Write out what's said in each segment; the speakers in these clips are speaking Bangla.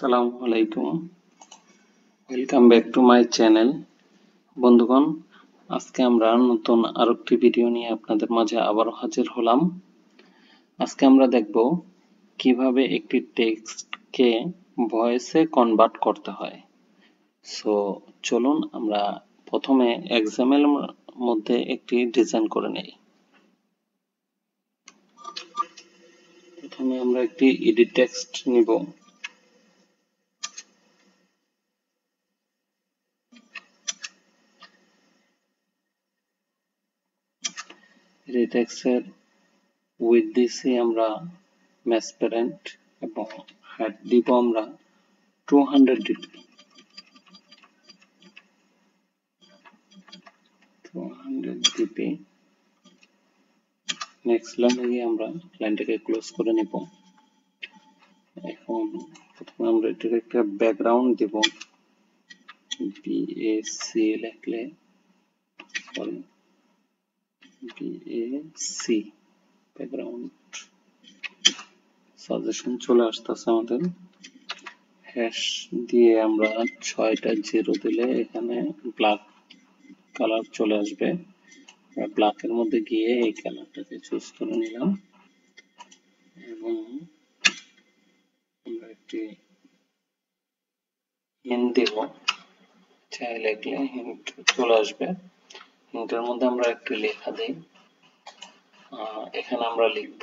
আসসালামু আলাইকুম, welcome back to my channel. বন্ধুগণ, আজকে আমরা নতুন আরেকটি ভিডিও নিয়ে আপনাদের মাঝে আবারও হাজির হলাম। আজকে আমরা দেখব কিভাবে একটি টেক্সটকে ভয়েসে কনভার্ট করতে হয়। সো চলুন আমরা প্রথমে এক্সাম্পল এর মধ্যে একটি ডিজাইন করে নেই। প্রথমে আমরা একটি এডিট টেক্সট নিব। এডিট টেক্সটের উইথ দিছি আমরা ম্যাসপারেন্ট এবং হাইট দিব আমরা 200 ডিপি। 200 ডিপি। নেক্সট লাইনে গিয়ে আমরা লাইনটাকে ক্লোজ করে নিব। এখন প্রথমে আমরা এটাকে একটা ব্যাকগ্রাউন্ড দিব। বিএসি লিখলে বিএসি ব্যাকগ্রাউন্ড সাজেশন চলে আসতেছে আমাদের। হ্যাশ দিয়ে আমরা 6টা জিরো দিলে এখানে ব্ল্যাক কালার চলে আসবে। ব্ল্যাকের মধ্যে গিয়ে এই কালারটাকে চুজ করে নিলাম এবং আমরা একটি হিন্ট দিব। চাই লিখলে হিন্ট চলে আসবে। হিন্টের মধ্যে আমরা একটি লেখা দিই। এখানে আমরা লিখব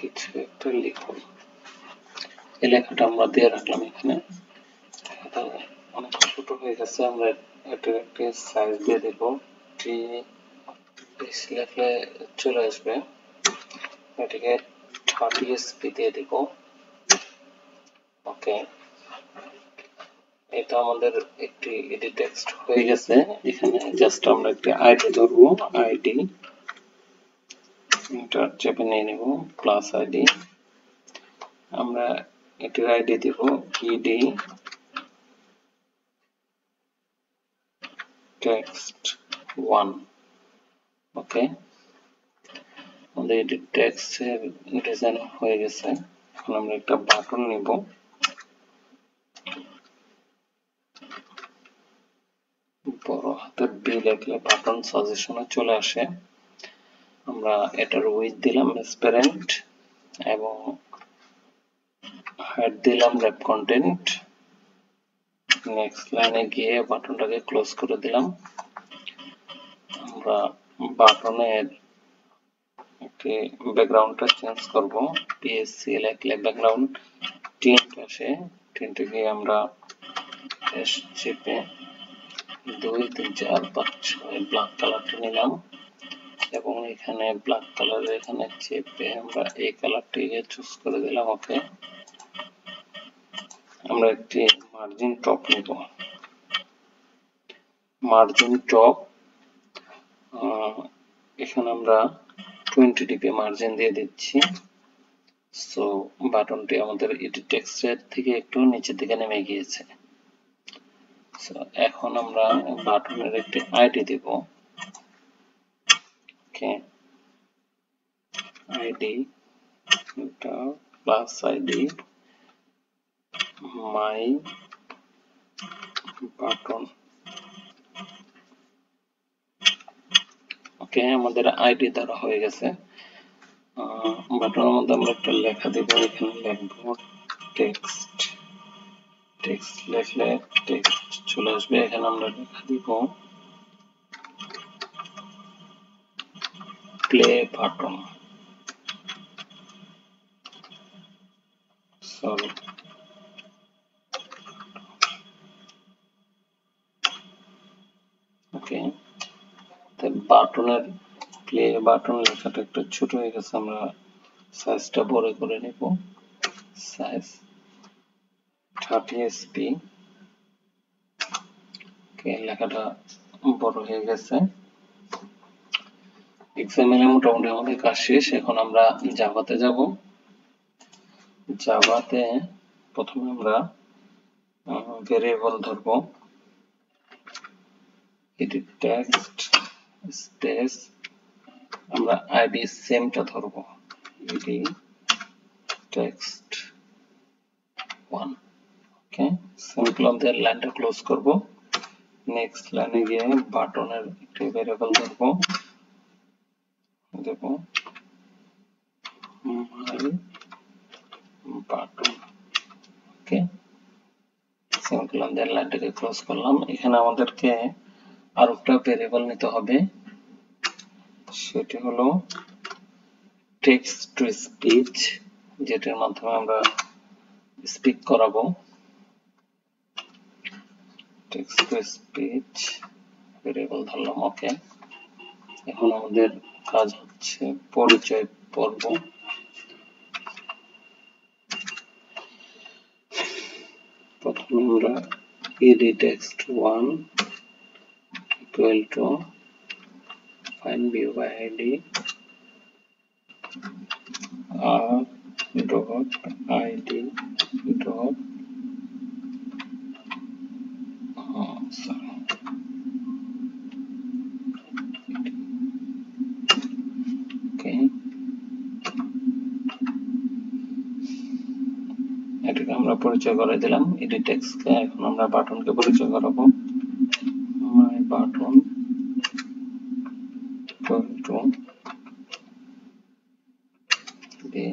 কিছু একটা লিখুন। এই লেখাটা আমরা দিয়ে রাখলাম এখানে। এটা অনেক ছোট হয়ে গেছে, আমরা এটার একটি সাইজ দিয়ে দেব। লিখলে চলে আসবে। এটাকে 30 এসপি দিয়ে দিব। ওকে, এটা আমাদের একটি এডিট টেক্সট হয়ে গেছে। এখানে জাস্ট আমরা একটি আইডি ধরবো। আইডি এন্টার চেপে নিয়ে নেব, প্লাস আইডি। আমরা এটির আইডি দিব ইডি টেক্সট 1। ওকে, আমাদের এডিট টেক্সটের ডিজাইন হয়ে গেছে। এখন আমরা একটা বাটন নিব। বড় হাতের বি লিখলে বাটন সাজেশনে চলে আসে। আমরা এটার উইথ দিলাম ট্রান্সপারেন্ট এবং হাইট দিলাম র্যাপ কন্টেন্ট। নেক্সট লাইনে গিয়ে বাটনটাকে ক্লোজ করে দিলাম। আমরা বাটনের একটি ব্যাকগ্রাউন্ডটা চেঞ্জ করব। পিএসসি লিখলে ব্যাকগ্রাউন্ড টিন্ট আসে। টিন্টে গিয়ে আমরা চেপে 2 3 4 5 6 ব্ল্যাক কালারটা নিলাম এবং এখানে ব্ল্যাক কালারের এখানে চেপে আমরা এই কালারটিকে চুজ করে দিলাম। ওকে, আমরা একটি মার্জিন টপ নিব। মার্জিন টপ এখানে আমরা 20 ডিপি মার্জিন দিয়ে দিচ্ছি। সো বাটনটি আমাদের এডিট টেক্সটের থেকে একটু নিচের দিকে নেমে গিয়েছে। সো এখন আমরা বাটনের একটি আইডি দেব। ওকে, আইডি এটা প্লাস আইডি মাই বাটন। ওকে, আমাদের আইডি দ্বারা হয়ে গেছে। বাটনের মধ্যে আমরা একটা লেখা দিব। এখানে লিখব টেক্সট। টেক্সট লিখলে টেক্সট চলে আসবে। এখানে আমরা লেখা দিব প্লে বাটন। সরি, ওকে, বাটনের প্লে বাটন লেখাটা একটু ছোট হয়ে গেছে। আমরা সাইজটা বড় করে নেব। Size 30 SP. লেখাটা বড় হয়ে গেছে। এক্সএমএল এ মোটামুটি আমাদের কাজ শেষ। এখন আমরা জাভাতে যাব। জাভাতে প্রথমে আমরা ভেরিয়েবল ধরবো, এটি টেক্সট স্পেস আমরা আইডি সেমটা ধরবো, এটি টেক্সট 1। ওকে, সেমিকোলন দিয়ে লাইনটা ক্লোজ করব। নেক্সট লাইনে গিয়ে বাটনের একটি ভেরিয়েবল ধরবো, দেব মাই বাটন। ওকে, সেমিকোলন দিয়ে লাইনটাকে ক্লোজ করলাম। এখানে আমাদেরকে আর একটা ভেরিয়েবল নিতে হবে, সেটি হলো টেক্সট টু স্পিচ, যেটার মাধ্যমে আমরা স্পিক করাবো। টেক্সট টু স্পিচ ভেরিয়েবল ধরলাম। ওকে, এখন আমাদের কাজ হচ্ছে পরিচয় পর্ব। প্রথমে আমরা id text1 equal to find view by id r dot id dot sorry okay, এটাকে আমরা পরিচয় করে দিলাম id text কে। এখন আমরা বাটনকে পরিচয় করাবো, my button equal to the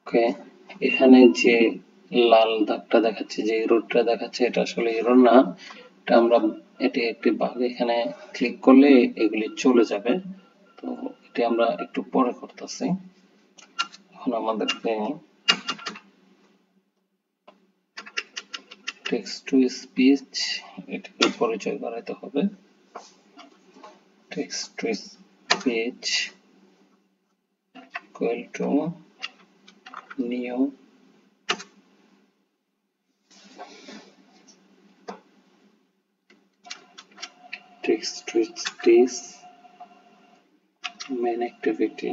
ওকে। এখানে যে লাল দাগটা দেখাচ্ছে, যে এররটা দেখাচ্ছে, এটা আসলে এরর না, এটা আমরা এটি একটি বাগ। এখানে ক্লিক করলে এগুলি চলে যাবে, তো এটি আমরা একটু পরে করতেছি। এখন আমাদেরকে টেক্সট টু স্পিচ এটাকে পরিচয় করাতে হবে। Text to speech equal to new text to speech main activity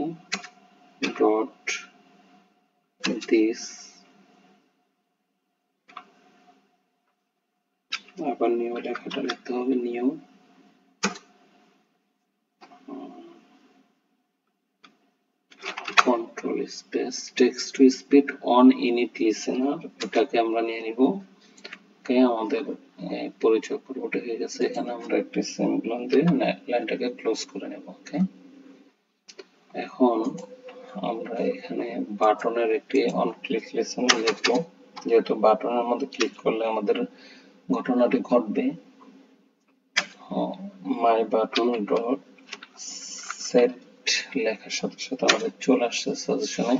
dot this, আবার নিউ লেখাটা লিখতে হবে, new control space text to speech on init listener, এটাকে আমরা নিয়ে নিব। ওকে, আমাদের পরিচয় পর্বটা হয়ে গেছে। এখানে আমরা একটা সেমিকোলন দিয়ে লাইনটাকে ক্লোজ করে নেব। ওকে, এখন আমরা এখানে বাটনের একটি অন ক্লিক লিসেনার লিখবো, যেহেতু বাটনের মধ্যে ক্লিক করলে আমাদের ঘটনাটি ঘটবে। মাই বাটন ডট সেট লেখার সাথে সাথে আমাদের চলে আসছে সাজেশনে।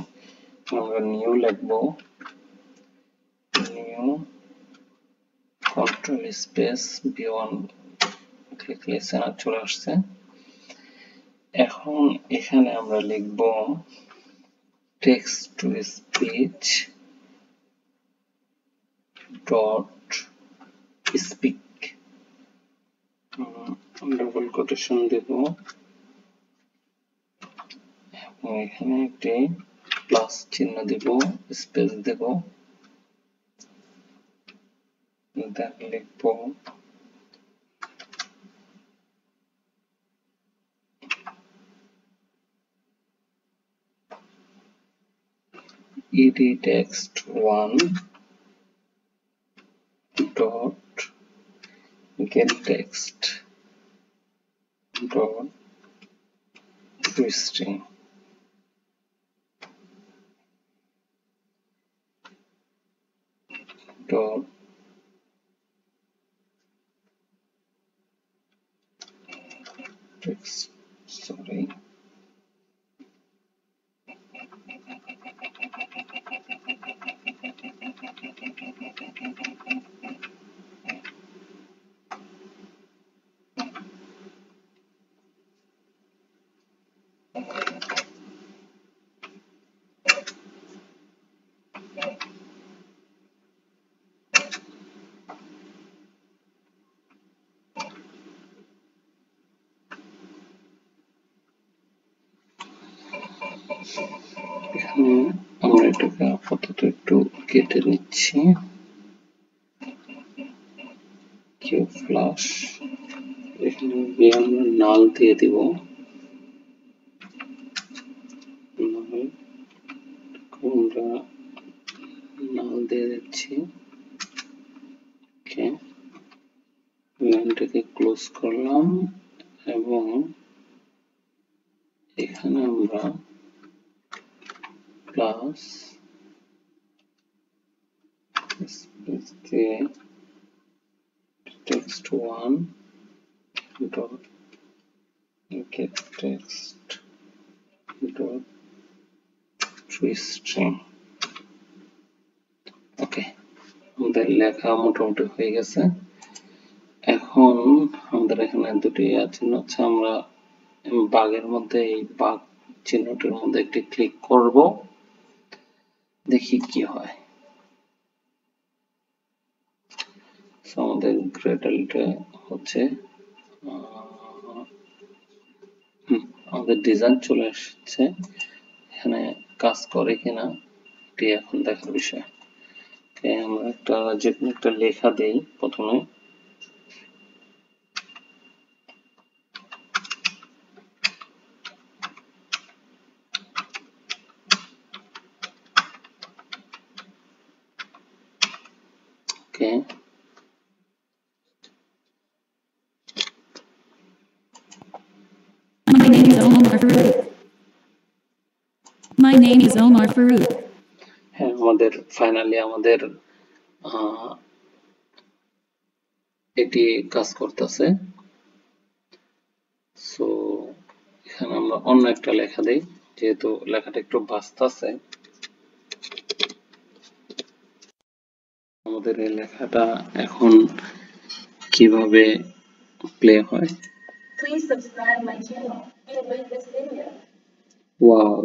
আমরা নিউ লিখবো, new control space b one click listener চলে আসছে। এখন এখানে আমরা লিখবো text to speech dot speak, double quotation দেব, এখানে একটি প্লাস চিহ্ন দেব, স্পেস দেব, দেন লিখব ed text1 dot get text dot toString, dot text, sorry, আমরা এটাকে আপাতত একটু কেটে নিচ্ছি। কিউ ফ্লাশ এখানে গিয়ে আমরা নাল দিয়ে দিব। আমরা নাল দিয়ে দিচ্ছি। ওকে, লাইনটাকে ক্লোজ করলাম এবং এখানে আমরা প্লাস স্পেস দিয়ে text1 dot get text dot toString। ওকে, আমাদের লেখা মোটামুটি হয়ে গেছে। এখন আমাদের এখানে দুটি চিহ্ন আছে, আমরা বাগের মধ্যে এই বাগ চিহ্নটির মধ্যে একটি ক্লিক করব, দেখি কি হয়। আমাদের গ্রেডেলটা হচ্ছে আমাদের ডিজাইন চলে আসছে, এখানে কাজ করে কিনা এটি এখন দেখার বিষয়। আমরা যে কোনো একটা লেখা দেই প্রথমে। ওকে, My name is Omar Farouk. হ্যাঁ, আমাদের ফাইনালি আমাদের এটি কাজ করতেছে। সো এখানে আমরা অন্য একটা লেখা দেই, যেহেতু লেখাটা একটু বাজতাছে। আমাদের এই লেখাটা এখন কিভাবে প্লে হয়। Please subscribe my channel and like this video. Wow.